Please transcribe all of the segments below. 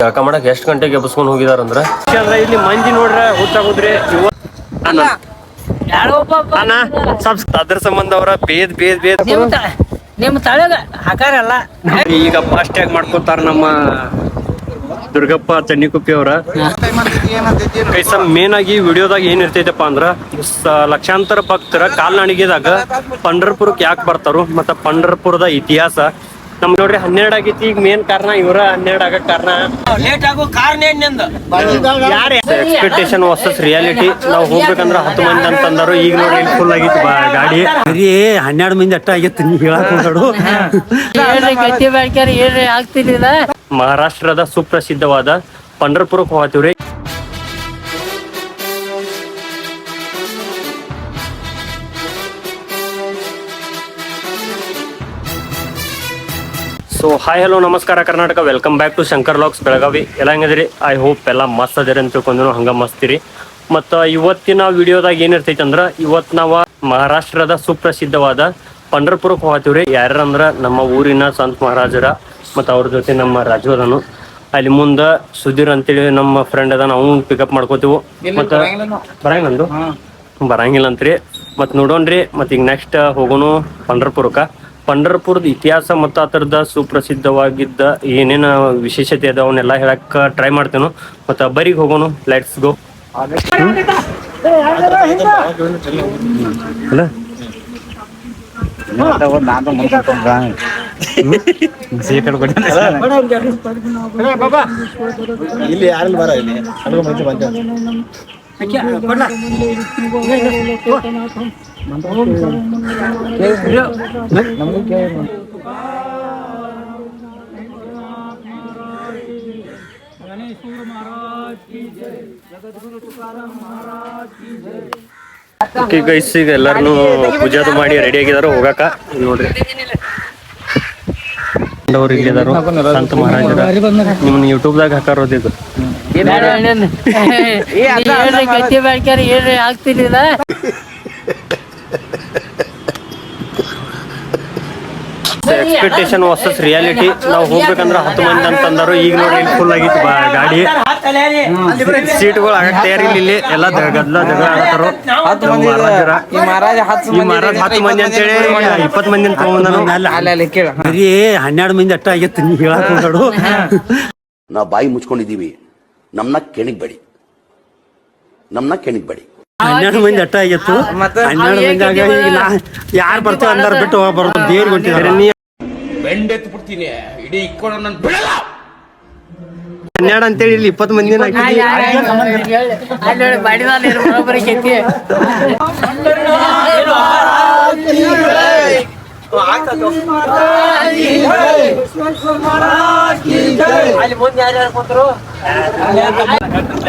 ಯಾಕ ಮಾಡಕ್ ಎಷ್ಟ್ ಗಂಟೆಗೆ ಎಬ್ಸ್ಕೊಂಡ್ ಹೋಗಿದಾರಂದ್ರ ಇಲ್ಲಿ ಮಂದಿ ನೋಡ್ರ ಹುಚ್ಚಾಗುದ್ರಿ ಅದ್ರ ಸಂಬಂಧ ಅವ್ರ ಬೇದ್ ಬೇದ್ ಬೇದ್ ನಿಮ್ ತಳಗ ಹಾಕಾರಲ್ಲ ಈಗ ಫಾಸ್ಟ್ ಟ್ಯಾಗ್ ಮಾಡ್ಕೊತಾರ ನಮ್ಮ ದುರ್ಗಪ್ಪ ಚನ್ನಿಕುಪ್ಪಿ ಅವ್ರ ಕೈಸ ಮೇನ್ ಆಗಿ ವಿಡಿಯೋದಾಗ ಏನ್ ಇರ್ತೈತಪ್ಪ ಅಂದ್ರ ಲಕ್ಷಾಂತರ ಭಕ್ತರ ಕಾಲ್ನಡಿಗೆದಾಗ ಪಂಢರ್ಪುರಕ್ಕೆ ಯಾಕೆ ಬರ್ತಾರು ಮತ್ತ ಪಂಢರ್ಪುರದ ಇತಿಹಾಸ ನಮ್ ನೋಡ್ರಿ 12 ಆಗೈತಿ. ಈಗ ಮೇನ್ ಕಾರಣ ಇವ್ರ 12 ಆಗಕ್ ಕಾರಣ ಲೇಟ್ ಆಗೋ ಕಾರಣ ಯಾರ ಎಕ್ಸ್ಪೆಕ್ಟೇಷನ್ ವರ್ಸಸ್ ರಿಯಾಲಿಟಿ. ನಾವ್ ಹೋಗ್ಬೇಕಂದ್ರ 10 ಮಂದಿ ಅಂತಂದಾರು. ಈಗ ನೋಡ್ರಿ ಫುಲ್ ಆಗಿತ್ತು ಗಾಡಿ. 12 ಮಂದಿ ಅಟ್ಟ ಆಗಿತ್ತು. ನೀ ಹೇಳಕ್ ಹೋಗ್ಬೇಡು. ಆಗ್ತಿರ್ಲಿಲ್ಲ. ಮಹಾರಾಷ್ಟ್ರದ ಸುಪ್ರಸಿದ್ಧವಾದ ಪಂಢರ್ಪುರಕ್ಕೆ ಹೋಗ್ತೀವ್ರಿ. ಸೊ ಹಾಯ್ ಹಲೋ ನಮಸ್ಕಾರ Karnataka, welcome back to Shankar locks Belagavi. ಎಲ್ಲ ಹೆಂಗದ್ರಿ? ಐ ಹೋಪ್ ಎಲ್ಲ ಮಸ್ತ್ ಅದಿರಿ ಅಂತ ತಿಳ್ಕೊಂಡು ಹಂಗ ಮಸ್ತಿರಿ. ಮತ್ತು ಇವತ್ತಿನ ವಿಡಿಯೋದಾಗ ಏನಿರ್ತೈತಿ ಅಂದ್ರೆ ಇವತ್ತು ನಾವು ಮಹಾರಾಷ್ಟ್ರದ ಸುಪ್ರಸಿದ್ಧವಾದ ಪಂಢರ್ಪುರಕ್ಕೆ ಹೋಗ್ತೀವ್ರಿ. ಯಾರಂದ್ರ ನಮ್ಮ ಊರಿನ ಸಂತ ಮಹಾರಾಜರ ಮತ್ತು ಅವ್ರ ಜೊತೆ ನಮ್ಮ ರಾಜೋದನು. ಅಲ್ಲಿ ಮುಂದೆ ಸುಧೀರ್ ಅಂತೇಳಿ ನಮ್ಮ ಫ್ರೆಂಡ್ ಅದ, ನಾವು ಪಿಕಪ್ ಮಾಡ್ಕೋತೀವಿ. ಮತ್ತು ಬರಂಗಿಲ್ಲ ಅಂತ್ರಿ. ಮತ್ತು ನೋಡೋಣ್ರಿ. ಮತ್ತು ಈಗ ನೆಕ್ಸ್ಟ್ ಹೋಗೋನು ಪಂಢರ್ಪುರಕ್ಕೆ. ಪಂಢರ್ಪುರದ ಇತಿಹಾಸ ಮತ್ತು ಆ ಥರದ ಸುಪ್ರಸಿದ್ಧವಾಗಿದ್ದ ಏನೇನು ವಿಶೇಷತೆ ಅದ ಅವನ್ನೆಲ್ಲ ಹೇಳಕ್ಕೆ ಟ್ರೈ ಮಾಡ್ತೇನೆ. ಮತ್ತು ಬರಿಗೆ ಹೋಗೋನು. Let's go. ಇಲ್ಲಿ ಯಾರು ಬರ ಇಲ್ಲಿ ಬಂದ ಗೈಸ್ ಈಗ ಎಲ್ಲಾರು ಪೂಜಾದು ಮಾಡಿ ರೆಡಿ ಆಗಿದಾರ ಹೋಗಾಕ. ನೋಡ್ರಿ ಅವ್ರು ಇಲ್ಲಿದಾರು ಸಂತ ಮಹಾರಾಜರ. ನಿಮ್ನ ಯೂಟ್ಯೂಬ್ದಾಗ ಹಾಕಾರೋದಿದು ಆಗ್ತಿರ್ಲಿಲ್ಲ. Expectation versus reality. ನಾವು ಹೋಗ್ಬೇಕಂದ್ರ 10 ಮಂದಿ ಅಂತಂದಾರು. ಈಗ ನೋಡ್ರಿ ಫುಲ್ ಆಗಿತ್ತು ಗಾಡಿ. ಸೀಟ್ಗಳು ಆಗಕ್ ತಯಾರಿಲ್ಲ. ಇಲ್ಲಿ ಎಲ್ಲ ಗದ್ಲ ಜಗಳ ಆಗ್ತಾರ. ಈ ಮಹಾರಾಜ 10 ಮಂದಿ ಅಂತೇಳಿ 20 ಮಂದಿ ತಗೊಂಡ್ಬಂದನು. 12 ಮಂದಿ ಅಟ್ಟ ಆಗಿತ್ತು. ನೀ ಹೇಳಕ್ ಹೋಗ್ಬೇಡು. ನಾವು ಬಾಯಿ ಮುಚ್ಕೊಂಡಿದೀವಿ. ನಮ್ನ ಕೆಣಿಗ್ಬೇಡಿ. 12 ಮಂದಿ ಅಟ್ಟ ಆಗಿತ್ತು. 12 ಮಂದಿ ಆಗ ಈಗ ಯಾರು ಬರ್ತಾವ ಅಂದಾರ ಬಿಟ್ಟು ಬರೋದು ದೇವ್ರಿಗೆ ಕೊಟ್ಟಿದ್ದಾರೆ. ಬೆಂಡೆತ್ತು ಬಿಡ್ತೀನಿ ಇಡೀ ಇಕ್ಕೊಂಡು ನನ್ನ ಬಿಡಲ್ಲ. 12 ಅಂತೇಳಿ ಇಲ್ಲಿ 20 ಮಂದಿ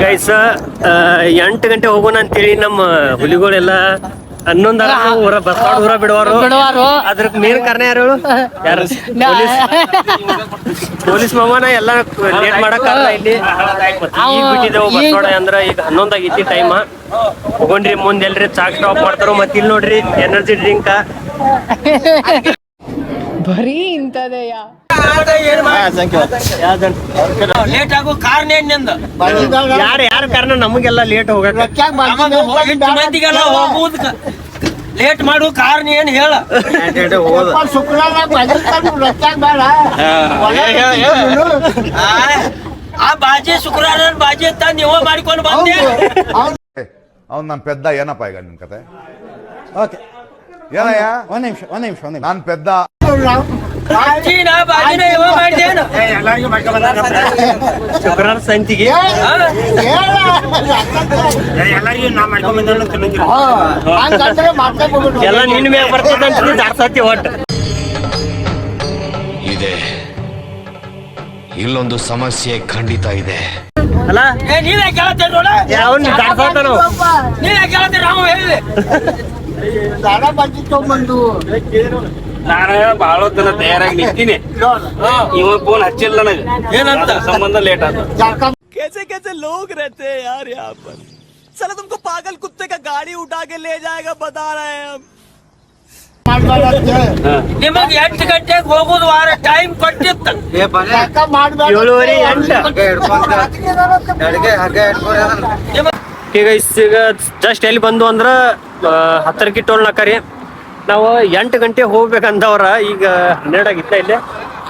ಗೈಸ್ 8 ಗಂಟೆ ಹೋಗೋಣ ಅಂತೇಳಿ ನಮ್ಮ ಹುಲಿಗಳೆಲ್ಲ 11 ಊರ ಬಸ್ಸಾಡ್ ಊರ ಬಿಡುವಾರು. ಅದ್ರ ಮೇನ್ ಕಾರಣ ಯಾರು? ಪೊಲೀಸ್ ಮಾಮನ ಎಲ್ಲ ಲೇಟ್ ಮಾಡಕ್ ಕಾರಣ ಇಲ್ಲಿ. ಈಗ ಬಿಟ್ಟಿದ್ದೇವು ಬಸ್ಸಾಡ ಅಂದ್ರ ಈಗ 11 ಆಗೈತಿ ಟೈಮ್. ಹೋಗೋಣ್ರಿ ಮುಂದೆ ಎಲ್ರಿ ಚಾಕ್ ಸ್ಟಾಪ್ ಮಾಡ್ತಾರೋ. ಮತ್ತೆ ಇಲ್ಲಿ ನೋಡ್ರಿ ಎನರ್ಜಿ ಡ್ರಿಂಕ್ ಬರೀ ಇಂತದೆಯ ಲೇಟ್ ಆಗೋ ಕಾರಣ ಯಾರ ಕಾರಣ? ನಮಗೆಲ್ಲ ಲೇಟ್ ಹೋಗಕ್ಕೆ ಮಂದಿಗೆಲ್ಲ ಹೋಗುವುದಕ್ಕ ಲೇಟ್ ಮಾಡು ಕಾರಣ ಏನ್ ಹೇಳ. ಆ ಬಾಜಿ ಶುಕ್ರವಾರ ಬಾಜಿ ಅಂತ ನೀವು ಮಾಡಿಕೊಂಡು ಬಂದೆ. ಅವ್ನು ನನ್ನ ಪೆದ್ದ. ಏನಪ್ಪ ಈಗ ನಿಮ್ ಕತೆ? ಏನಯ್ಯ? ಒಂದ್ ನಿಮಿಷ ನಾನು ಪೆದ್ದ. ಶುಕ್ರವಾರ ಸಂತಿಗೆ ಎಲ್ಲ ನಿನ್ನ ಮ್ಯಾಗ ಬರ್ತದಂತ ಜಾಡ್ಸತಿ ಒಟ್ಟು. ಇದೆ ಇಲ್ಲೊಂದು ಸಮಸ್ಯೆ ಖಂಡಿತ ಇದೆ. ಅಲ್ಲ ನೀವೇ ಕೇಳ್ತೇನೆ ನೋಡ. ಯಾವನ್ ಜಾಡ್ಸತ್ತ ನಾವು ನೀವೇ ಕೇಳ್ತೇನೆ. ನಾವು ಹೇಳಿ ನಾನು ಬಹಳ ದಿನ ತಯಾರಾಗಿ ನಿಂತೀನಿ. ಇವ ಫೋನ್ ಹಚ್ಚಿಲ್ಲ ನನಗೆ. ಏನಂತ ಸಂಬಂಧ ಲೇಟ್ ಆತ. कैसे कैसे लोग रहते हैं यार यहाँ पर. साला तुमको पागल कुत्ते का गाड़ी उठा के ले जाएगा बता रहे हैं हम. ನಿಮಗ್ 8 ಗಂಟೆಗೆ ಹೋಗೋದು ವಾರ ಟೈಮ್ ಕೊಟ್ಟಿತ್ತ 7:30 ಈಗ ಜಸ್ಟ್ ಎಲ್ಲಿ ಬಂದು ಅಂದ್ರ 10 ಟೋಲ್ ನಾಕರಿ ನಾವು 8 ಗಂಟೆ ಹೋಗ್ಬೇಕಂದವ್ರ ಈಗ 12 ಆಗಿತ್ತ ಇಲ್ಲಿ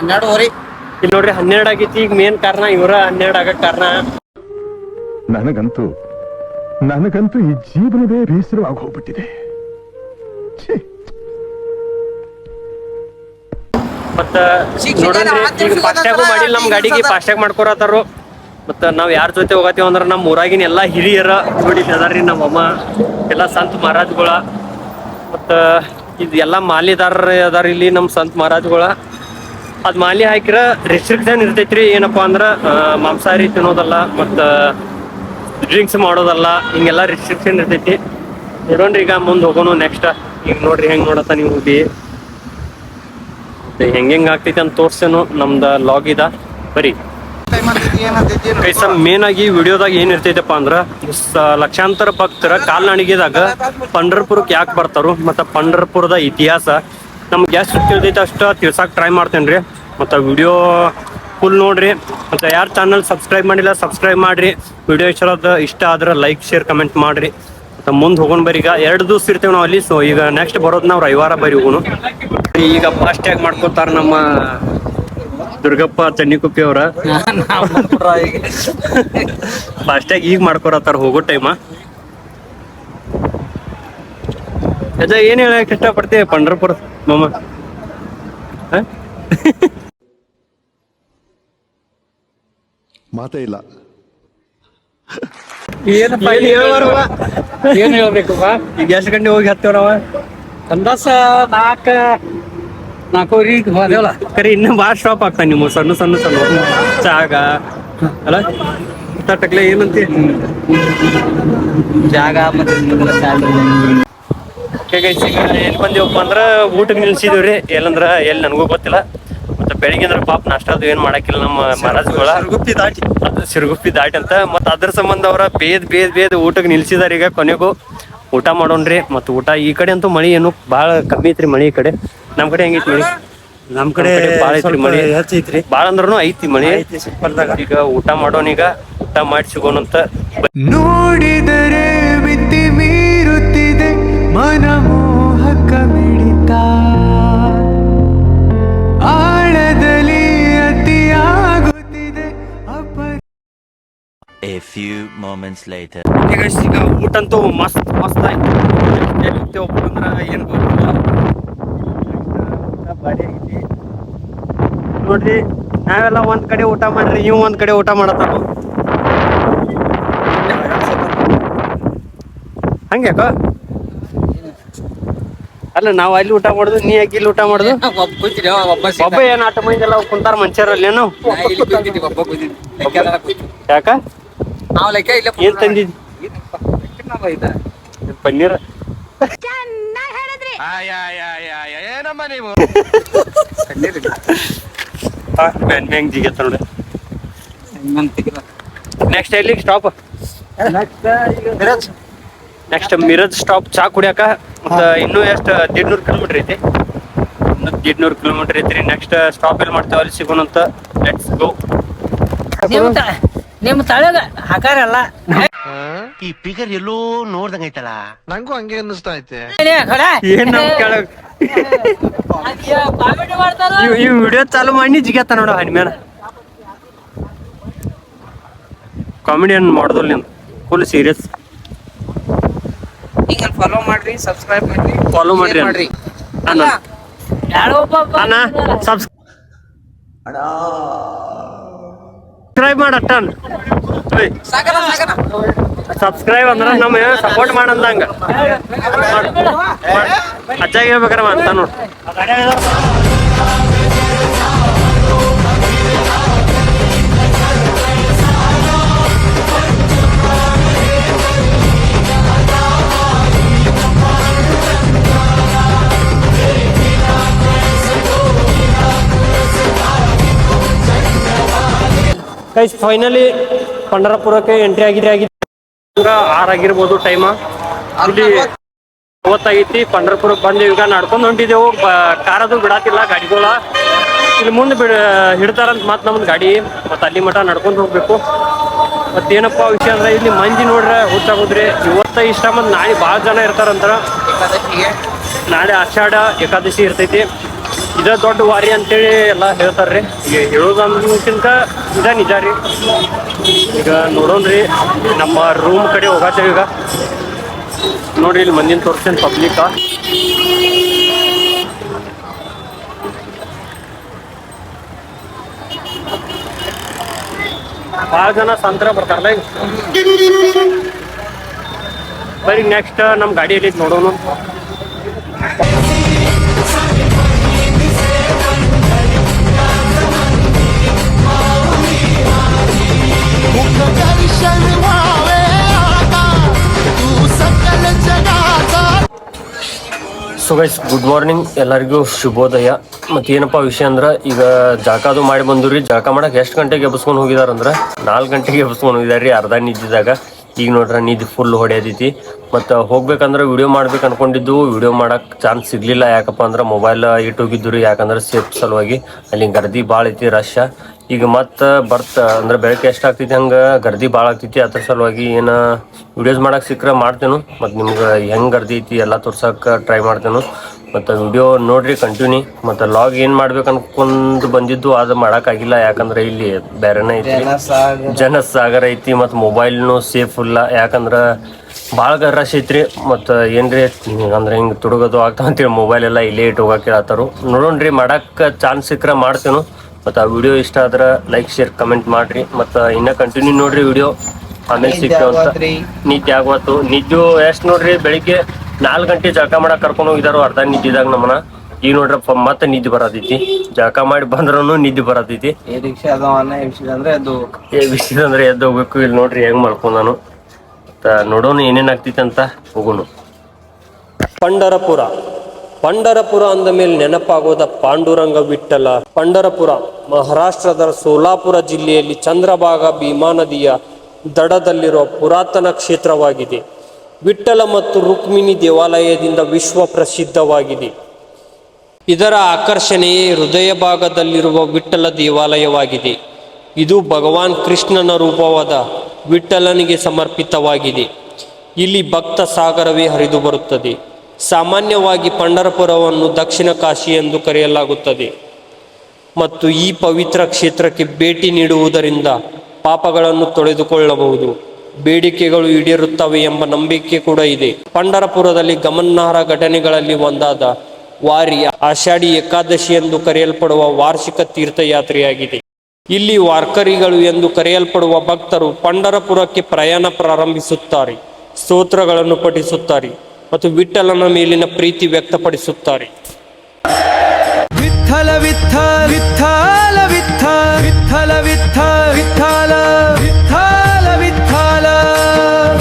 12:30 ಇಲ್ಲಿ ನೋಡ್ರಿ 12 ಆಗೈತಿ. ಈಗ ಮೇನ್ ಕಾರಣ ಇವ್ರ 12 ಆಗಕ್ ಕಾರಣ. ನನಗಂತೂ ಈ ಜೀವನವೇ ಬೇಸರವಾಗಿ ಹೋಗ್ಬಿಟ್ಟಿದೆ. ಮತ್ತ ನೋಡ್ರಿ ಈಗ ಫಾಸ್ಟ್ಯಾಗು ಮಾಡಿಲ್ಲ ನಮ್ ಗಾಡಿಗೆ, ಫಾಸ್ಟ್ಯಾಗ್ ಮಾಡ್ಕೊರತಾರು. ಮತ್ತ ನಾವ್ ಯಾರ ಜೊತೆ ಹೋಗತ್ತೀವಿ ಅಂದ್ರ ನಮ್ ಊರಾಗಿನ ಎಲ್ಲಾ ಹಿರಿಯರ ನೋಡಿ ಅದಾರ್ರಿ, ನಮ್ಮ ಅಮ್ಮ ಎಲ್ಲಾ ಸಂತ ಮಹಾರಾಜ್ಗಳ. ಮತ್ತ ಇದು ಎಲ್ಲಾ ಮಾಲಿದಾರ ಅದಾರ ಇಲ್ಲಿ ನಮ್ ಸಂತ ಮಹಾರಾಜ್ಗಳ. ಅದ್ ಮಾಲಿ ಹಾಕಿರ ರೆಸ್ಟ್ರಿಕ್ಷನ್ ಇರ್ತೈತ್ರಿ. ಏನಪ್ಪಾ ಅಂದ್ರ ಮಾಂಸಾಹಾರಿ ತಿನ್ನೋದಲ್ಲ, ಮತ್ತ ಡ್ರಿಂಕ್ಸ್ ಮಾಡೋದಲ್ಲ, ಹಿಂಗೆಲ್ಲಾ ರೆಸ್ಟ್ರಿಕ್ಷನ್ ಇರ್ತೈತಿ. ನೋಡೋಣ್ರಿ ಈಗ ಮುಂದ್ ಹೋಗೋಣ ನೆಕ್ಸ್ಟ್. ಈಗ ನೋಡ್ರಿ ಹೆಂಗ್ ನೋಡತ್ತ ನೀವು ಬಿ ಹೆಂಗ್ ಆಗ್ತೈತಿ ಅಂತ ತೋರ್ಸೇನು ನಮ್ದ ಲಾಗ್ ಇದ ಬರೀ ಕೈಸ. ಮೇನ್ ಆಗಿ ವಿಡಿಯೋದಾಗ ಏನ್ ಇರ್ತೈತಪ್ಪ ಅಂದ್ರ ಲಕ್ಷಾಂತರ ಭಕ್ತರ ಕಾಲ್ನಡಿಗೆದಾಗ ಪಂಢರಪುರಕ್ಕೆ ಯಾಕೆ ಬರ್ತಾರು, ಮತ್ತ ಪಂಢರಪುರದ ಇತಿಹಾಸ ನಮ್ಗೆ ಎಷ್ಟು ತಿಳಿದೈತೆ ಅಷ್ಟ ತಿಳ್ಸಾಕ್ ಟ್ರೈ ಮಾಡ್ತೇನ್ರಿ. ಮತ್ತ ವಿಡಿಯೋ ಫುಲ್ ನೋಡ್ರಿ. ಮತ್ತೆ ಯಾರು ಚಾನಲ್ ಸಬ್ಸ್ಕ್ರೈಬ್ ಮಾಡಿಲ್ಲ ಸಬ್ಸ್ಕ್ರೈಬ್ ಮಾಡ್ರಿ. ವಿಡಿಯೋ ಇಷ್ಟ ಆದ್ರೆ ಲೈಕ್ ಶೇರ್ ಕಮೆಂಟ್ ಮಾಡ್ರಿ. ಮತ್ತೆ ಮುಂದೆ ಹೋಗೋಣ ಬರ್ರಿ. ಈಗ 2 ದಿವಸ ಇರ್ತೇವೆ ನಾವು ಅಲ್ಲಿ. ಸೊ ಈಗ ನೆಕ್ಸ್ಟ್ ಬರೋದು ನಾವು ರವಿವಾರ ಬರೀ ಹೋಗೋಣ. ಈಗ ಫಾಸ್ಟ್ಯಾಗ್ ಮಾಡ್ಕೋತಾರ ನಮ್ಮ ದುರ್ಗಪ್ಪ ಚನ್ನಿಕುಪ್ಪಿ ಅವ್ರ. ಫಾಸ್ಟ್ಯಾಗ್ ಈಗ ಮಾಡ್ಕೊರತಾರ ಹೋಗೋ ಟೈಮ. ಅದ ಏನ್ ಹೇಳಕ್ ಇಷ್ಟಪಡ್ತೀವಿ ಪಂಢರಪುರ ಮಾಮ? ಮಾತೇ ಇಲ್ಲ. ಏನ್ ಹೇಳ್ಬೇಕು ಈಗ? ಎಷ್ಟು ಗಂಟೆ ಹೋಗಿ ಹತ್ತೇವ್ ನಾವ? ಅಂದಾಸ 4:00 ಹೋದೇವಲ್ಲ. ಕರಿ ಇನ್ನ ಬಾಳ ಸ್ಟಾಪ್ ಆಗ್ತಾನೆ ನಿಮ್ಮ ಸಣ್ಣ ಸಣ್ಣ ಜಾಗ ಅಲ್ಲ ತಟ್ಟಕ್ಲೆ ಏನಂತಿ ಜಾಗ. ಎಲ್ಲಿ ಬಂದಿವಪ್ಪ ಅಂದ್ರ ಊಟಕ್ಕೆ ನಿಲ್ಸಿದೀವ್ರಿ. ಎಲ್ಲಂದ್ರ ಎಲ್ಲಿ ನನಗೂ ಗೊತ್ತಿಲ್ಲ. ಮತ್ತೆ ಬೆಳಿಗ್ಗೆ ಅಂದ್ರ ಪಾಪ ನಾಷ್ಟ ಅದು ಏನ್ ಮಾಡಾಕಿಲ್ಲ ನಮ್ಮ ಮಹಾರಾಜ್ಗಳ. ಸಿರುಗುಪ್ಪಿ ದಾಟಿ ಅಂತ. ಮತ್ತ ಅದ್ರ ಸಂಬಂಧ ಅವ್ರ ಬೇದ್ ಊಟಕ್ಕೆ ನಿಲ್ಸಿದಾರ. ಈಗ ಕೊನೆಗೂ ಊಟ ಮಾಡೋಣ್ರಿ. ಮತ್ತ ಊಟ ಈ ಕಡೆ ಅಂತೂ ಮಳಿ ಏನು ಬಾಳ ಕಮ್ಮಿ ಐತ್ರಿ. ಮಳಿ ಈ ಕಡೆ ನಮ್ ಕಡೆ ಹೆಂಗೈತಿ ಮಳಿ? ನಮ್ ಕಡೆ ಬಾಳ ಐತ್ರಿ ಮಳಿ, ಹೆಚ್ಚೈತ್ರಿ. ಬಾಳ ಅಂದ್ರೂ ಐತಿ ಮಳಿ. ಈಗ ಊಟ ಮಾಡೋಣ. ಈಗ ಊಟ ಮಾಡಿ ಸಿಗೋಣಂತ. ನೋಡಿದರೆ ಮಿತಿ ಮೀರುತ್ತಿದೆ ಮನಮೋಹಕ ಮಿಡಿತ, ಆಳದಲ್ಲಿ ಅತಿಯಾಗುತ್ತಿದೆ A few moments later. ಈಗ ಊಟ ಅಂತೂ ಮಸ್ತ್ ಆಯ್ತು. ಅಂದ್ರ ಏನ್ ನೋಡ್ರಿ, ನಾವೆಲ್ಲ ಒಂದ್ ಕಡೆ ಊಟ ಮಾಡ್ರಿ, ಇವ್ ಒಂದ್ ಕಡೆ ಊಟ ಮಾಡತ್ತಾರ. ಹಂಗ್ಯಾಕ? ಅಲ್ಲ ನಾವ್ ಅಲ್ಲಿ ಊಟ ಮಾಡುದು, ನೀ ಯಾಕೆ ಇಲ್ಲಿ ಊಟ ಮಾಡುದು? ಒಬ್ಬ ಏನ್ ಆಟ ಮಂದಿ ಎಲ್ಲ ಕುಂತಾರ ಮನುಷ್ಯರಲ್ಲಿ ಏನು? ಯಾಕ ಏನ್ ತಂದಿದ್? ಪನ್ನೀರ್. ಏನಮ್ಮ ನೀವು ಹೆಂಗ್ ಜಿಗತ್ತ ನೋಡಿ. ನೆಕ್ಸ್ಟ್ ಎಲ್ಲಿಗೆ ಸ್ಟಾಪ್? ನೆಕ್ಸ್ಟ್ ಮಿರಜ್ ಸ್ಟಾಪ್ ಚಾ ಕುಡಿಯಾಕ. ಮತ್ತ ಇನ್ನೂ ಎಷ್ಟು 150 ಕಿಲೋಮೀಟರ್ ಐತಿ. ಇನ್ನೂ 150 ಕಿಲೋಮೀಟರ್ ಐತ್ರಿ. ನೆಕ್ಸ್ಟ್ ಸ್ಟಾಪ್ ಎಲ್ಲಿ ಮಾಡ್ತೇವೆ ಅಲ್ಲಿ ಸಿಗೋಣಂತ. Let's go. ನಿಮ್ ತಳಗ ಹಾಕಾರಲ್ಲ ಈ ಫಿಗರ್ ಎಲ್ಲೋ ನೋಡ್ದಂಗೈತಲ್ಲ. ನಂಗೂ ಹಂಗೆ ಅನ್ನಿಸ್ತಾ ಐತೆ. ಏನ್ ನಮ್ ಕೆಳಗ್ ಈ ವಿಡಿಯೋ ಚಾಲು ಮಾಡಿ ಜಿಗತ್ತ ನೋಡ ಹನಿ ಮೇಲೆ. ಕಾಮಿಡಿಯನ್ ಮಾಡೋದಿಲ್ಲ ನೀನು, ಫುಲ್ ಸೀರಿಯಸ್. ಫಾಲೋ ಮಾಡ್ರಿ, ಸಬ್ಸ್ಕ್ರೈಬ್ ಮಾಡ್ರಿ, ಫಾಲೋ ಮಾಡ್ರಿ ಅಣ್ಣ. ಸಬ್ಸ್ಕ್ರೈಬ್ ಮಾಡ ಅಟ್ಟನ್. ಸಬ್ಸ್ಕ್ರೈಬ್ ಅಂದ್ರ ನಮ್ಮ ಸಪೋರ್ಟ್ ಮಾಡಂದಂಗ ಅಜ್ಜಾಗ ಹೇಳ್ಬೇಕಾರ ಅಂತ ನೋಡ್. ಗೈಸ್ ಫೈನಲಿ ಪಂಢರಪುರಕ್ಕೆ ಎಂಟ್ರಿ ಆಗಿದ್ರೆ 6 ಆಗಿರ್ಬೋದು ಟೈಮ್. ಇಲ್ಲಿ ಅವತ್ತಾಗೈತಿ ಪಂಡರಪುರಕ್ಕೆ ಬಂದೇವಿ. ಈಗ ನಡ್ಕೊಂಡು ಹೊಂಟಿದ್ದೆವು. ಕಾರದು ಬಿಡಾತಿಲ್ಲ ಗಾಡಿಗಳ. ಇಲ್ಲಿ ಮುಂದೆ ಹಿಡ್ತಾರಂತ ಮತ್ತೆ ನಮ್ದು ಗಾಡಿ. ಮತ್ತು ಅಲ್ಲಿ ಮಠ ನಡ್ಕೊಂಡು ಹೋಗ್ಬೇಕು. ಮತ್ತೇನಪ್ಪ ವಿಷಯ ಅಂದ್ರೆ ಇಲ್ಲಿ ಮಂದಿ ನೋಡ್ರೆ ಹುಚ್ಚಾಗೋದ್ರಿ. ಇವತ್ತ ಇಷ್ಟ ಮಂದಿ ನಾಳೆ ಭಾಳ ಜನ ಇರ್ತಾರಂತ. ನಾಳೆ ಆಷಾಢ ಏಕಾದಶಿ ಇರ್ತೈತಿ. ಇದ ದೊಡ್ಡ ವಾರಿ ಅಂತೇಳಿ ಎಲ್ಲ ಹೇಳ್ತಾರ್ರಿ. ಈಗ ಹೇಳೋದಕ್ಕಿಂತ ಇದ ನಿಜ ರೀ. ಈಗ ನೋಡೋಣ್ರಿ, ನಮ್ಮ ರೂಮ್ ಕಡೆ ಹೋಗತ್ತೇವೆ. ಈಗ ನೋಡ್ರಿ ಇಲ್ಲಿ ಮಂದಿನ ತೋರಿಸ್ತೇನೆ ಪಬ್ಲಿಕ್. ಭಾಳ ಜನ ಸಂತರ ಬರ್ತಾರಲ್ಲ ಈಗ. ಬರೀ ನೆಕ್ಸ್ಟ್ ನಮ್ಮ ಗಾಡಿಯಲ್ಲಿ ನೋಡೋಣ. ಸೊ ಗೈಸ್, ಗುಡ್ ಮಾರ್ನಿಂಗ್ ಎಲ್ಲರಿಗೂ, ಶುಭೋದಯ. ಮತ್ತೇನಪ್ಪ ವಿಷಯ ಅಂದ್ರೆ ಈಗ ಜಳಕಾದು ಮಾಡಿ ಬಂದ್ರಿ. ಜಳಕ ಮಾಡಕ್ಕೆ ಎಷ್ಟು ಗಂಟೆಗೆ ಎಬ್ಸ್ಕೊಂಡು ಹೋಗಿದಾರಂದ್ರೆ 4 ಗಂಟೆಗೆ ಎಬ್ಸ್ಕೊಂಡು ಹೋಗಿದಾರ್ರಿ, ಅರ್ಧ ನಿದ್ದಿದಾಗ. ಈಗ ನೋಡ್ರೆ ನಿದ್ದೆ ಫುಲ್ ಹೊಡೆಯದೈತಿ. ಮತ್ತು ಹೋಗ್ಬೇಕಂದ್ರೆ ವಿಡಿಯೋ ಮಾಡ್ಬೇಕು ಅನ್ಕೊಂಡಿದ್ದು, ವಿಡಿಯೋ ಮಾಡಕ್ಕೆ ಚಾನ್ಸ್ ಸಿಗಲಿಲ್ಲ. ಯಾಕಪ್ಪ ಅಂದ್ರೆ ಮೊಬೈಲ್ ಇಟ್ಟು ಹೋಗಿದ್ದು ರೀ. ಯಾಕಂದ್ರೆ ಸೇಫ್ ಸಲುವಾಗಿ ಅಲ್ಲಿ ಗರ್ದಿ ಭಾಳ ಐತಿ, ರಶ್. ಈಗ ಮತ್ತೆ ಅಂದ್ರೆ ಬೆಳಗ್ಗೆ ಎಷ್ಟಾಗ್ತೈತಿ ಹಂಗೆ ಗರ್ದಿ ಭಾಳ ಆಗ್ತೈತಿ. ಅದ್ರ ಸಲುವಾಗಿ ಏನು ವಿಡಿಯೋಸ್ ಮಾಡಕ್ಕೆ ಸಿಕ್ಕರೆ ಮಾಡ್ತೇನೆ. ಮತ್ತು ನಿಮ್ಗೆ ಹೆಂಗೆ ಗರ್ದಿ ಐತಿ ಎಲ್ಲ ತೋರ್ಸಕ್ಕೆ ಟ್ರೈ ಮಾಡ್ತೇನೆ. ಮತ್ತು ವಿಡಿಯೋ ನೋಡ್ರಿ ಕಂಟಿನ್ಯೂ. ಮತ್ತು ಲಾಗ್ ಏನು ಮಾಡ್ಬೇಕು ಅನ್ಕೊಂಡು ಬಂದಿದ್ದು ಅದು ಮಾಡೋಕ್ಕಾಗಿಲ್ಲ. ಯಾಕಂದ್ರೆ ಇಲ್ಲಿ ಬೇರೆನೇ ಐತಿ, ಜನಸಾಗರ ಐತಿ. ಮತ್ತು ಮೊಬೈಲ್ನು ಸೇಫ್ ಇಲ್ಲ. ಯಾಕಂದ್ರೆ ಭಾಳ ರಶ್ ಐತ್ರಿ. ಮತ್ತು ಏನ್ರಿ ಅಂದ್ರೆ ಹಿಂಗೆ ತುಡುಗೋದು ಆಗ್ತಾವ ಅಂತೇಳಿ ಮೊಬೈಲ್ ಎಲ್ಲ ಇಲ್ಲೇ ಇಟ್ಟು ಹೋಗಕ್ಕೆ ಹೇಳ್ತಾರು. ನೋಡೋಣ್ರಿ, ಮಾಡಕ್ಕೆ ಚಾನ್ಸ್ ಸಿಕ್ಕರೆ ಮಾಡ್ತೇನೆ. ಮತ್ತು ಆ ವಿಡಿಯೋ ಇಷ್ಟ ಆದ್ರೆ ಲೈಕ್ ಶೇರ್ ಕಮೆಂಟ್ ಮಾಡಿರಿ. ಮತ್ತು ಇನ್ನೂ ಕಂಟಿನ್ಯೂ ನೋಡ್ರಿ ವಿಡಿಯೋ. ಆಮೇಲೆ ಸಿಗ್ತೇವೆ ಅಂತ. ನಿದ್ದೆ ಆಗೋತು. ನಿದ್ದೆ ಎಷ್ಟು ನೋಡ್ರಿ, ಬೆಳಿಗ್ಗೆ 4 ಗಂಟೆ ಜಳಕ ಮಾಡಕ್ಕೆ ಕರ್ಕೊಂಡು ಹೋಗಿದಾರು ಅರ್ಧ ನಿದ್ದಿದಾಗ ನಮ್ಮನ್ನ. ಈಗ ನೋಡ್ರಪ್ಪ ಮತ್ತೆ ನಿದ್ದೆ ಬರತೈತಿ. ಜಳಕ ಮಾಡಿ ಬಂದ್ರೂ ನಿದ್ದೆ ಬರತೈತಿ. ಎಬ್ಬಿಸಿದಂದ್ರೆ ಎದ್ದು ಹೋಗ್ಬೇಕು. ಇಲ್ಲಿ ನೋಡ್ರಿ ಹೆಂಗ್ ಮಾಡ್ಕೊಂಡು ನಾನು. ನೋಡೋಣ ಏನೇನ್ ಆಗ್ತೈತಿ ಅಂತ ಹೋಗೋಣ. ಪಂಡರಪುರ ಅಂದ ಮೇಲೆ ನೆನಪಾಗೋದ ಪಾಂಡುರಂಗ ವಿಠ್ಠಲ. ಪಂಡರಪುರ ಮಹಾರಾಷ್ಟ್ರದ ಸೋಲಾಪುರ ಜಿಲ್ಲೆಯಲ್ಲಿ ಚಂದ್ರಭಾಗ ಭೀಮಾ ನದಿಯ ದಡದಲ್ಲಿರುವ ಪುರಾತನ ಕ್ಷೇತ್ರವಾಗಿದೆ. ವಿಠ್ಠಲ ಮತ್ತು ರುಕ್ಮಿಣಿ ದೇವಾಲಯದಿಂದ ವಿಶ್ವ ಪ್ರಸಿದ್ಧವಾಗಿದೆ. ಇದರ ಆಕರ್ಷಣೆಯೇ ಹೃದಯ ಭಾಗದಲ್ಲಿರುವ ವಿಠ್ಠಲ ದೇವಾಲಯವಾಗಿದೆ. ಇದು ಭಗವಾನ್ ಕೃಷ್ಣನ ರೂಪವಾದ ವಿಠ್ಠಲನಿಗೆ ಸಮರ್ಪಿತವಾಗಿದೆ. ಇಲ್ಲಿ ಭಕ್ತ ಸಾಗರವೇ ಹರಿದು ಬರುತ್ತದೆ. ಸಾಮಾನ್ಯವಾಗಿ ಪಂಡರಪುರವನ್ನು ದಕ್ಷಿಣ ಕಾಶಿ ಎಂದು ಕರೆಯಲಾಗುತ್ತದೆ. ಮತ್ತು ಈ ಪವಿತ್ರ ಕ್ಷೇತ್ರಕ್ಕೆ ಭೇಟಿ ನೀಡುವುದರಿಂದ ಪಾಪಗಳನ್ನು ತೊಳೆದುಕೊಳ್ಳಬಹುದು, ಬೇಡಿಕೆಗಳು ಈಡೇರುತ್ತವೆ ಎಂಬ ನಂಬಿಕೆ ಕೂಡ ಇದೆ. ಪಂಡರಪುರದಲ್ಲಿ ಗಮನಾರ್ಹ ಘಟನೆಗಳಲ್ಲಿ ಒಂದಾದ ವಾರಿ ಆಷಾಢಿ ಏಕಾದಶಿ ಎಂದು ಕರೆಯಲ್ಪಡುವ ವಾರ್ಷಿಕ ತೀರ್ಥಯಾತ್ರೆಯಾಗಿದೆ. ಇಲ್ಲಿ ವಾರ್ಕರಿಗಳು ಎಂದು ಕರೆಯಲ್ಪಡುವ ಭಕ್ತರು ಪಂಡರಪುರಕ್ಕೆ ಪ್ರಯಾಣ ಪ್ರಾರಂಭಿಸುತ್ತಾರೆ. ಸ್ತೋತ್ರಗಳನ್ನು ಪಠಿಸುತ್ತಾರೆ ಮತ್ತು ವಿಠ್ಠಲನ ಮೇಲಿನ ಪ್ರೀತಿ ವ್ಯಕ್ತಪಡಿಸುತ್ತಾರೆ. ವಿಠ್ಠಲ ವಿಠ್ಠಲ ವಿಠ್ಠಲ ವಿಠ್ಠಲ ವಿಠ್ಠಲ ವಿಠ್ಠಲ ವಿಠ್ಠಲ ವಿಠ್ಠಲ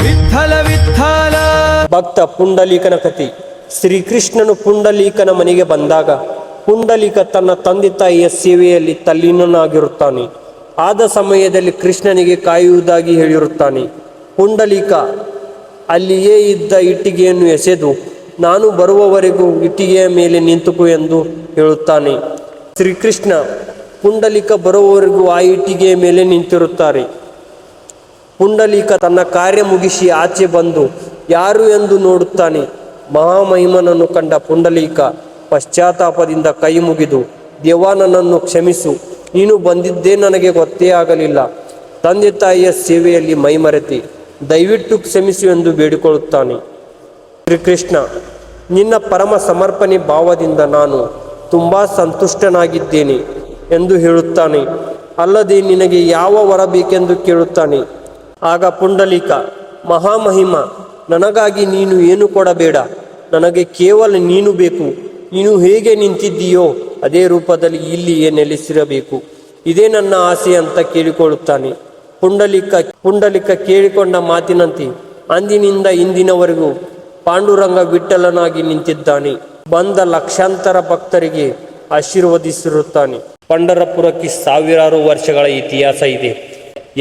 ವಿಠ್ಠಲ ವಿಠ್ಠಲ. ಭಕ್ತ ಪುಂಡಲೀಕನ ಕಥೆ. ಶ್ರೀಕೃಷ್ಣನು ಪುಂಡಲೀಕನ ಮನೆಗೆ ಬಂದಾಗ ಪುಂಡಲೀಕ ತನ್ನ ತಂದೆ ತಾಯಿಯ ಸೇವೆಯಲ್ಲಿ ತಲ್ಲೀನನಾಗಿರುತ್ತಾನೆ. ಆದ ಸಮಯದಲ್ಲಿ ಕೃಷ್ಣನಿಗೆ ಕಾಯುವುದಾಗಿ ಹೇಳಿರುತ್ತಾನೆ. ಪುಂಡಲೀಕ ಅಲ್ಲಿಯೇ ಇದ್ದ ಇಟ್ಟಿಗೆಯನ್ನು ಎಸೆದು ನಾನು ಬರುವವರೆಗೂ ಇಟ್ಟಿಗೆಯ ಮೇಲೆ ನಿಂತುಕು ಎಂದು ಹೇಳುತ್ತಾನೆ. ಶ್ರೀಕೃಷ್ಣ ಪುಂಡಲೀಕ ಬರುವವರೆಗೂ ಆ ಇಟ್ಟಿಗೆಯ ಮೇಲೆ ನಿಂತಿರುತ್ತಾರೆ. ಪುಂಡಲೀಕ ತನ್ನ ಕಾರ್ಯ ಮುಗಿಸಿ ಆಚೆ ಬಂದು ಯಾರು ಎಂದು ನೋಡುತ್ತಾನೆ. ಮಹಾಮಹಿಮನನ್ನು ಕಂಡ ಪುಂಡಲೀಕ ಪಶ್ಚಾತ್ತಾಪದಿಂದ ಕೈ ಮುಗಿದು, ದೇವ ನನ್ನನ್ನು ಕ್ಷಮಿಸು, ನೀನು ಬಂದಿದ್ದೇ ನನಗೆ ಗೊತ್ತೇ ಆಗಲಿಲ್ಲ. ತಂದೆ ತಾಯಿಯ ಸೇವೆಯಲ್ಲಿ ಮೈಮರೆತೆ, ದಯವಿಟ್ಟು ಕ್ಷಮಿಸು ಎಂದು ಬೇಡಿಕೊಳ್ಳುತ್ತಾನೆ. ಶ್ರೀಕೃಷ್ಣ ನಿನ್ನ ಪರಮ ಸಮರ್ಪಣೆ ಭಾವದಿಂದ ನಾನು ತುಂಬ ಸಂತುಷ್ಟನಾಗಿದ್ದೇನೆ ಎಂದು ಹೇಳುತ್ತಾನೆ. ಅಲ್ಲದೆ ನಿನಗೆ ಯಾವ ವರ ಬೇಕೆಂದು ಕೇಳುತ್ತಾನೆ. ಆಗ ಪುಂಡಲೀಕ, ಮಹಾಮಹಿಮ, ನನಗಾಗಿ ನೀನು ಏನು ಕೊಡಬೇಡ, ನನಗೆ ಕೇವಲ ನೀನು ಬೇಕು. ನೀನು ಹೇಗೆ ನಿಂತಿದ್ದೀಯೋ ಅದೇ ರೂಪದಲ್ಲಿ ಇಲ್ಲಿಯೇ ನೆಲೆಸಿರಬೇಕು, ಇದೇ ನನ್ನ ಆಸೆ ಅಂತ ಕೇಳಿಕೊಳ್ಳುತ್ತಾನೆ. ಪುಂಡಲೀಕ ಕೇಳಿಕೊಂಡ ಮಾತಿನಂತೆ ಅಂದಿನಿಂದ ಇಂದಿನವರೆಗೂ ಪಾಂಡುರಂಗ ವಿಠ್ಠಲನಾಗಿ ನಿಂತಿದ್ದಾನೆ. ಬಂದ ಲಕ್ಷಾಂತರ ಭಕ್ತರಿಗೆ ಆಶೀರ್ವದಿಸಿರುತ್ತಾನೆ. ಪಂಡರಪುರಕ್ಕೆ ಸಾವಿರಾರು ವರ್ಷಗಳ ಇತಿಹಾಸ ಇದೆ.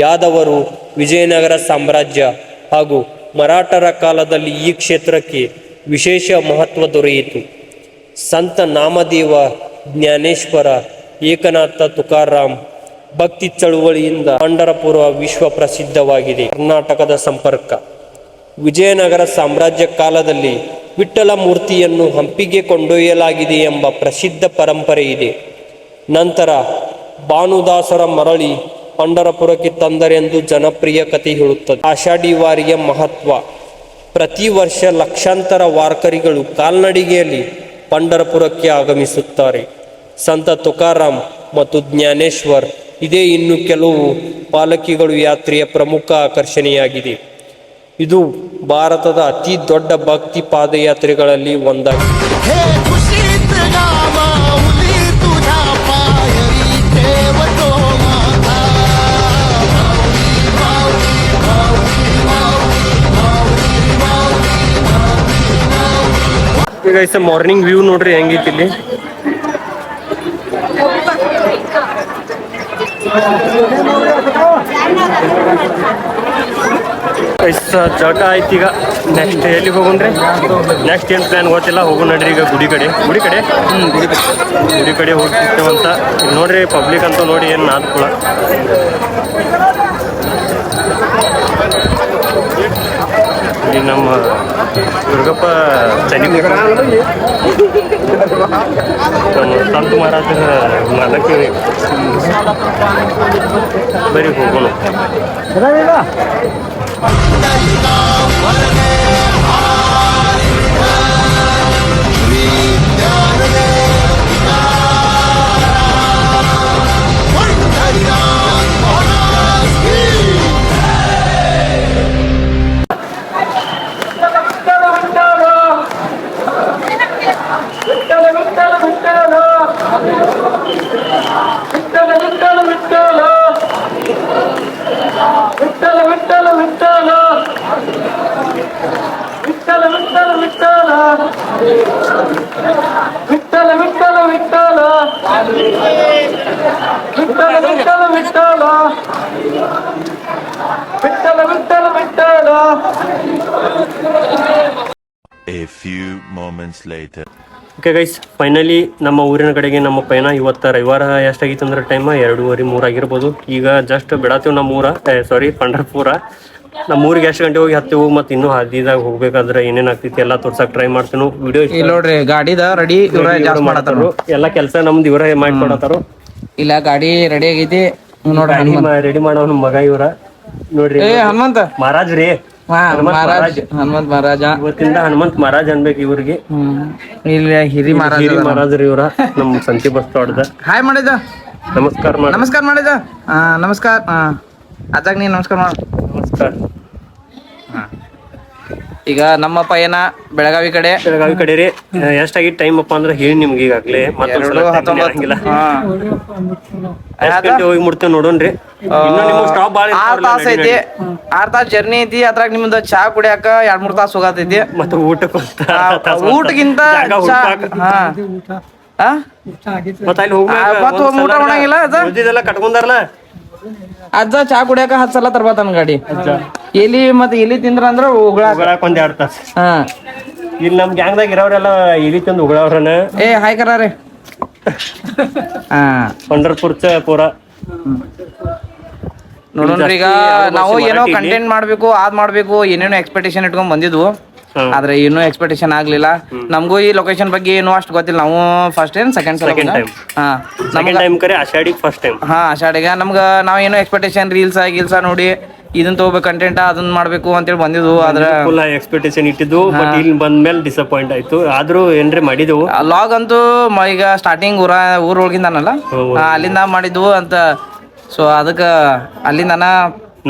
ಯಾದವರು, ವಿಜಯನಗರ ಸಾಮ್ರಾಜ್ಯ ಹಾಗೂ ಮರಾಠರ ಕಾಲದಲ್ಲಿ ಈ ಕ್ಷೇತ್ರಕ್ಕೆ ವಿಶೇಷ ಮಹತ್ವ ದೊರೆಯಿತು. ಸಂತ ನಾಮದೇವ, ಜ್ಞಾನೇಶ್ವರ, ಏಕನಾಥ ತುಕಾರಾಮ್ ಭಕ್ತಿ ಚಳುವಳಿಯಿಂದ ಪಂಢರಪುರ ವಿಶ್ವ ಪ್ರಸಿದ್ಧವಾಗಿದೆ. ಕರ್ನಾಟಕದ ಸಂಪರ್ಕ. ವಿಜಯನಗರ ಸಾಮ್ರಾಜ್ಯ ಕಾಲದಲ್ಲಿ ವಿಠ್ಠಲ ಮೂರ್ತಿಯನ್ನು ಹಂಪಿಗೆ ಕೊಂಡೊಯ್ಯಲಾಗಿದೆ ಎಂಬ ಪ್ರಸಿದ್ಧ ಪರಂಪರೆ ಇದೆ. ನಂತರ ಭಾನುದಾಸರ ಮರಳಿ ಪಂಢರಪುರಕ್ಕೆ ತಂದರೆಂದು ಜನಪ್ರಿಯ ಕಥೆ ಹೇಳುತ್ತದೆ. ಆಷಾಢಿ ವಾರಿಯ ಮಹತ್ವ. ಪ್ರತಿ ವರ್ಷ ಲಕ್ಷಾಂತರ ವಾರಕರಿಗಳು ಕಾಲ್ನಡಿಗೆಯಲ್ಲಿ ಪಂಢರಪುರಕ್ಕೆ ಆಗಮಿಸುತ್ತಾರೆ. ಸಂತ ತುಕಾರಾಮ್ ಮತ್ತು ಜ್ಞಾನೇಶ್ವರ್ ಇದೇ ಇನ್ನು ಕೆಲವು ಪಾಲಕಿಗಳು ಯಾತ್ರೆಯ ಪ್ರಮುಖ ಆಕರ್ಷಣೆಯಾಗಿದೆ. ಇದು ಭಾರತದ ಅತಿ ದೊಡ್ಡ ಭಕ್ತಿ ಪಾದಯಾತ್ರೆಗಳಲ್ಲಿ ಒಂದಾಗಿದೆ. ಈಗ ಮಾರ್ನಿಂಗ್ ವ್ಯೂ ನೋಡ್ರಿ ಹೆಂಗೈತಿ ಇಲ್ಲಿ. ಜಾಗ ಐತಿ. ಈಗ ನೆಕ್ಸ್ಟ್ ಎಲ್ಲಿಗೆ ಹೋಗೋಣ್ರಿ? ನೆಕ್ಸ್ಟ್ ಏನು ಪ್ಲಾನ್ ಗೊತ್ತಿಲ್ಲ. ಹೋಗೋ ನಡ್ರಿ ಈಗ ಗುಡಿ ಕಡೆ ಗುಡಿ ಕಡೆ ಹೋಗ್ತಿರ್ತೇವಂತ. ಇಲ್ಲಿ ನೋಡ್ರಿ ಪಬ್ಲಿಕ್ ಅಂತ ನೋಡಿ ಏನು ನಾದ್ಕುಳ. ಇಲ್ಲಿ ನಮ್ಮ ದುರ್ಗಪ್ಪ ಚನಿಬೇಕು ನಮ್ಮ ಸಂತ ಮಹಾರಾಜರ ಮಠಕ್ಕೆ ಬರೀ ಹೋಗೋಣ. A few moments later. Okay guys, finally ನಮ್ಮ ಊರಿನ ಕಡೆಗೆ ನಮ್ಮ ಪಯಣ. ಇವತ್ತು ರವಿವಾರ ಎಷ್ಟಾಗಿತ್ತು ಅಂದ್ರೆ ಟೈಮ್ 2:30, 3 ಆಗಿರ್ಬೋದು. ಈಗ ಜಸ್ಟ್ ಬಿಡಾತೀವಿ ನಮ್ಮ ಪಂಢರಪುರ. ನಮ್ಮ ಊರಿಗೆ ಎಷ್ಟು ಗಂಟೆ ಹೋಗಿ ಹತ್ತಿವು, ಮತ್ತು ಇನ್ನೂ ಹಾದಿದಾಗ ಹೋಗ್ಬೇಕಾದ್ರೆ ಏನೇನ್ ಆಗ್ತೈತಿ ಎಲ್ಲ ತೋರ್ಸಕ್ ಟ್ರೈ ಮಾಡ್ತೀನಿ. ವಿಡಿಯೋ ನೋಡ್ರಿ ಗಾಡಿದ ರೆಡಿ ಮಾಡತ್ತಾರು. ಎಲ್ಲ ಕೆಲಸ ನಮ್ದು ಇವರೇ ಮಾಡ್ಕೊಡತ್ತಾರು. ಇಲ್ಲ ಗಾಡಿ ರೆಡಿ ಆಗೈತಿ ರೆಡಿ ಮಾಡೋ ನಮ್ಮ ಮಗ ಇವರ ನೋಡ್ರಿ. ಹನುಮಂತ ಮಹಾರಾಜ್ ರೀ, ಹನುಮಂತ ಮಹಾರಾಜ. ಇವತ್ತಿಂದ ಹನುಮಂತ ಮಹಾರಾಜ್ ಅನ್ಬೇಕು ಇವ್ರಿಗೆ. ಇಲ್ಲ ಹಿರಿ ಮಹಾರಾಜ್ ಇವರ ನಮ್ ಸಂತಿ ಬಸ್ ಹೊಡ್ದ. ಹಾಯ್ ಮಾಡಿದ, ನಮಸ್ಕಾರ ಮಾಡಿದ. ನಮಸ್ಕಾರ. ಅದಾಗ ನೀ ನಮಸ್ಕಾರ ಮಾಡ. ನಮಸ್ಕಾರ. ಈಗ ನಮ್ಮ ಪಯಣ ಬೆಳಗಾವಿ ಕಡೆ ರೀ. ಎಷ್ಟಾಗಿ ಟೈಮ್ ಅಪ್ಪ ಅಂದ್ರೆ ಹೇಳಿ ನಿಮ್ಗೆ ಈಗಾಗ್ಲೇ. ಹೋಗಿ ಮುಡ್ತೇವೆ ನೋಡೋಣ್ರಿ. 6 ತಾಸ ಐತಿ. 6 ತಾಸ ಜರ್ನಿ ಐತಿ. ಅದ್ರಾಗ ನಿಮ್ದು ಚಾ ಕುಡಿಯಾಕ 2-3 ತಾಸ ಹೋಗತೈತಿ. ಮತ್ತೆ ಊಟಕ್ಕಿಂತ ಊಟ ಮಾಡಂಗಿಲ್ಲ. ಕಟ್ಕೊಂಡಾರಲ್ಲ ಅಜ್ಜ ಚಾ ಕುಡಿಯಾಕ 10 ಸಲ ತರ್ಬಾತನ ಗಾಡಿ. ಎಲಿ ತಿಂದ್ರ ಅಂದ್ರ ಉಗಳಾಕ ಒಂದ್ 2 ತಾಸ. ಇಲ್ಲಿ ನಮ್ ಗ್ಯಾಂಗ್ದಾಗ ಇರೋರೆಲ್ಲ ಎಲಿ ತಿಂದು ಉಗಳವ್ರನ. ಹಾಯ್ ಕರಾರೆ. ಪಂಢರಪುರ ಪೂರ ನೋಡೋಣ್ರಿ. ಈಗ ನಾವು ಏನೋ ಕಂಟೆಂಟ್ ಮಾಡ್ಬೇಕು, ಮಾಡ್ಬೇಕು, ಏನೇನೋ ಎಕ್ಸ್ಪೆಕ್ಟೇಷನ್ ಇಟ್ಕೊಂಡ್ ಬಂದಿದ್ವು. ಆದ್ರೆ ಏನೂ ಎಕ್ಸ್ಪೆಕ್ಟೇಷನ್ ಆಗ್ಲಿಲ್ಲ. ನಮಗೂ ಈ ಲೊಕೇಶನ್ ಬಗ್ಗೆ ಏನೂ ಅಷ್ಟು ಗೊತ್ತಿಲ್ಲ. ನಾವು ಫಸ್ಟ್ ಟೈಮ್ ಸೆಕೆಂಡ್ ಟೈಮ್ ಆಷಾಢಿಗೆ ನಮ್ಗ ನಾವ್ ಏನೋ ಎಕ್ಸ್ಪೆಕ್ಟೇಷನ್ ರೀಲ್ಸ್ ನೋಡಿ ಇದನ್ನ ತಗೋಬೇಕು, ಕಂಟೆಂಟ್ ಅದನ್ನ ಮಾಡ್ಬೇಕು ಅಂತೇಳಿ ಬಂದಿದ್ವು. ಆದ್ರೆ ಎಕ್ಸ್ಪೆಕ್ಟೇಷನ್ ಇಟ್ಟಿದ್ದು, ಬಟ್ ಇಲ್ಲಿ ಬಂದ್ಮೇಲೆ ಡಿಸಪಾಯಿಂಟ್ ಆಯ್ತು. ಆದ್ರೂ ಏನ್ರಿ ಮಾಡಿದ್ವು. ಲಾಗ್ ಅಂತೂ ಈಗ ಸ್ಟಾರ್ಟಿಂಗ್ ಊರೊಳಗಿಂದನಲ್ಲ ಅಲ್ಲಿಂದ ಮಾಡಿದ್ವು ಅಂತ. ಸೊ ಅದಕ್ಕ ಅಲ್ಲಿಂದನ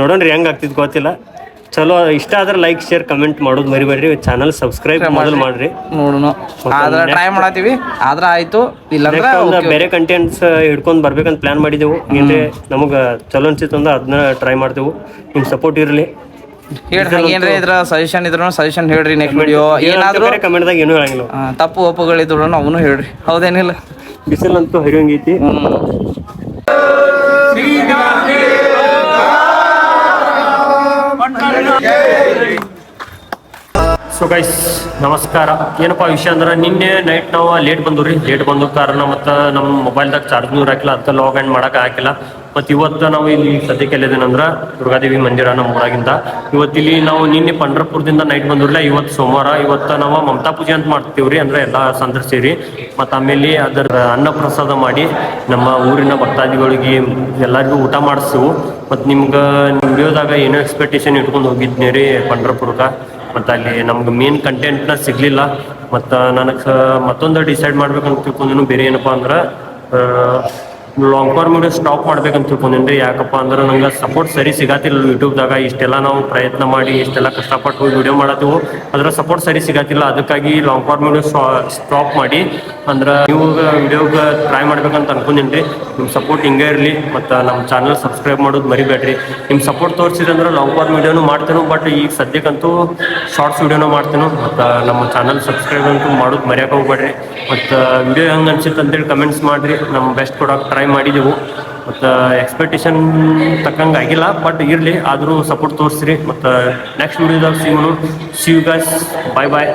ನೋಡೋಣ್ರಿ ಹೆಂಗ್ ಆಗ್ತಿದ್ ಗೊತ್ತಿಲ್ಲ. ಚಲೋ ಇಷ್ಟ ಆದ್ರೆ ಲೈಕ್, ಶೇರ್, ಕಮೆಂಟ್ ಮಾಡೋದು ಮರಿಬೇಡ್ರಿ. ಚಾನಲ್ ಸಬ್ಸ್ಕ್ರೈಬ್ ಮೊದಲು ಮಾಡ್ರಿ. ನೋಡೋಣ, ಆದ್ರೆ ಟ್ರೈ ಮಾಡತ್ತೀವಿ. ಆದ್ರ ಆಯ್ತು, ಇಲ್ಲಾಂದ್ರೆ ಬೇರೆ ಕಂಟೆಂಟ್ಸ್ ಹಿಡ್ಕೊಂಡ್ ಬರ್ಬೇಕಂತ ಪ್ಲಾನ್ ಮಾಡಿದೆವು. ಏನ್ರಿ ನಮಗ ಚಲೋ ಅನ್ಸಿತ್ತು ಅಂದ್ರೆ ಅದನ್ನ ಟ್ರೈ ಮಾಡ್ತೇವು. ನಿಮ್ ಸಪೋರ್ಟ್ ಇರ್ಲಿ. ಏನ್ರಿ ಇದ್ರ ಸಜೆಷನ್ ಇದ್ರು ಸಜೆಷನ್ ಹೇಳ್ರಿ. ನೆಕ್ಸ್ಟ್ ವಿಡಿಯೋ ಏನಾದ್ರು ಕಮೆಂಟ್ದಾಗ ಏನೂ ಹೇಳಂಗಿಲ್ಲ. ತಪ್ಪು ಒಪ್ಪುಗಳಿದ್ರು ಅವನು ಹೇಳ್ರಿ. ಹೌದೇನಿಲ್ಲ? ಬಿಸಿಲಂತೂ ಹರಿಯಂಗೈತಿ. ಸೊ ಗೈಸ್ ನಮಸ್ಕಾರ. ಏನಪ್ಪ ವಿಷಯ ಅಂದ್ರೆ ನಿನ್ನೆ ನೈಟ್ ನಾವು ಲೇಟ್ ಬಂದ್ರಿ. ಲೇಟ್ ಬಂದ ಕಾರಣ ಮತ್ತು ನಮ್ಮ ಮೊಬೈಲ್ದಾಗ ಚಾರ್ಜ್ನೂ ಹಾಕಿಲ್ಲ, ಅದಕ್ಕೆ ಲಾಗ್ ಆನ್ ಮಾಡೋಕೆ ಹಾಕಿಲ್ಲ. ಮತ್ತು ಇವತ್ತು ನಾವು ಇಲ್ಲಿ ಸದ್ಯಕ್ಕೆ ಎಲ್ಲಿದ್ದೇನೆಂದ್ರೆ ದುರ್ಗಾದೇವಿ ಮಂದಿರ ನಮ್ಮ ಊರಾಗಿಂದ. ಇವತ್ತಿಲ್ಲಿ ನಾವು ನಿನ್ನೆ ಪಂಡ್ರಪುರದಿಂದ ನೈಟ್ ಬಂದಿರಲಿಲ್ಲ. ಇವತ್ತು ಸೋಮವಾರ. ಇವತ್ತು ನಾವು ಮಮತಾ ಪೂಜೆ ಅಂತ ಮಾಡ್ತೀವಿ ರೀ, ಅಂದರೆ ಎಲ್ಲ ಸಂದ್ರ ಸೇರಿ. ಮತ್ತು ಆಮೇಲೆ ಅದರ ಅನ್ನಪ್ರಸಾದ ಮಾಡಿ ನಮ್ಮ ಊರಿನ ಭಕ್ತಾದಿಗಳಿಗೆ ಎಲ್ಲರಿಗೂ ಊಟ ಮಾಡಿಸ್ತೀವಿ. ಮತ್ತು ನಿಮ್ಗೆ ವಿಡಿಯೋದಾಗ ಏನೋ ಎಕ್ಸ್ಪೆಕ್ಟೇಷನ್ ಇಟ್ಕೊಂಡು ಹೋಗಿದ್ನಿ ರೀ ಪಂಡ್ರಪುರಕ್ಕೆ. ಮತ್ತು ಅಲ್ಲಿ ನಮ್ಗೆ ಮೇನ್ ಕಂಟೆಂಟ್ನ ಸಿಗಲಿಲ್ಲ. ಮತ್ತು ನನಗೆ ಮತ್ತೊಂದು ಡಿಸೈಡ್ ಮಾಡ್ಬೇಕಂತ ತಿಳ್ಕೊಂಡೇನು ಬೇರೆ ಏನಪ್ಪ ಅಂದ್ರೆ ಲಾಂಗ್ ಫಾರ್ಮ್ ವಿಡಿಯೋ ಸ್ಟಾಪ್ ಮಾಡ್ಬೇಕಂತ ತಿಳ್ಕೊಂಡೇನ್ರಿ. ಯಾಕಪ್ಪ ಅಂದ್ರೆ ನಂಗೆ ಸಪೋರ್ಟ್ ಸರಿ ಸಿಗತ್ತಿಲ್ಲ ಯೂಟ್ಯೂಬ್ದಾಗ. ಇಷ್ಟೆಲ್ಲ ನಾವು ಪ್ರಯತ್ನ ಮಾಡಿ ಇಷ್ಟೆಲ್ಲ ಕಷ್ಟಪಟ್ಟು ವಿಡಿಯೋ ಮಾಡತ್ತೀವಿ, ಅದರ ಸಪೋರ್ಟ್ ಸರಿ ಸಿಗತ್ತಿಲ್ಲ. ಅದಕ್ಕಾಗಿ ಲಾಂಗ್ ಫಾರ್ಮ್ ವಿಡಿಯೋ ಸ್ಟಾಪ್ ಮಾಡಿ ಅಂದ್ರೆ ನೀವು ವಿಡಿಯೋಗೆ ಟ್ರೈ ಮಾಡ್ಬೇಕಂತ ಅನ್ಕೊಂಡೇನ್ರಿ. ನಿಮ್ಮ ಸಪೋರ್ಟ್ ಹಿಂಗೆ ಇರಲಿ. ಮತ್ತು ನಮ್ಮ ಚಾನಲ್ ಸಬ್ಸ್ಕ್ರೈಬ್ ಮಾಡೋದು ಮರಿಬೇಡ್ರಿ. ನಿಮ್ಮ ಸಪೋರ್ಟ್ ತೋರಿಸಿದ್ರೆ ಲಾಂಗ್ ಫಾರ್ಮ್ ವಿಡಿಯೋನು ಮಾಡ್ತೇನೆ, ಬಟ್ ಈಗ ಸದ್ಯಕ್ಕಂತೂ ಶಾರ್ಟ್ಸ್ ವಿಡಿಯೋನೂ ಮಾಡ್ತೇನೆ. ಮತ್ತು ನಮ್ಮ ಚಾನಲ್ ಸಬ್ಸ್ಕ್ರೈಬ್ ಅಂತೂ ಮಾಡೋದು ಮರ್ಯಾಕೆ ಹೋಗ್ಬೇಡ್ರಿ. ಮತ್ತು ವಿಡಿಯೋ ಹೆಂಗೆ ಅನ್ಸುತ್ತೆ ಅಂತೇಳಿ ಕಮೆಂಟ್ಸ್ ಮಾಡಿರಿ. ನಮ್ಮ ಬೆಸ್ಟ್ ಕೊಡೋಕೆ ಟ್ರೈ ಮಾಡಿದೆವು. ಮತ್ತು ಎಕ್ಸ್ಪೆಕ್ಟೇಷನ್ ತಕ್ಕಂಗೆ ಆಗಿಲ್ಲ, ಬಟ್ ಇರಲಿ, ಆದರೂ ಸಪೋರ್ಟ್ ತೋರಿಸ್ರಿ. ಮತ್ತು ನೆಕ್ಸ್ಟ್ ವಿಡಿಯೋದಾಗ see you guys. Bye bye.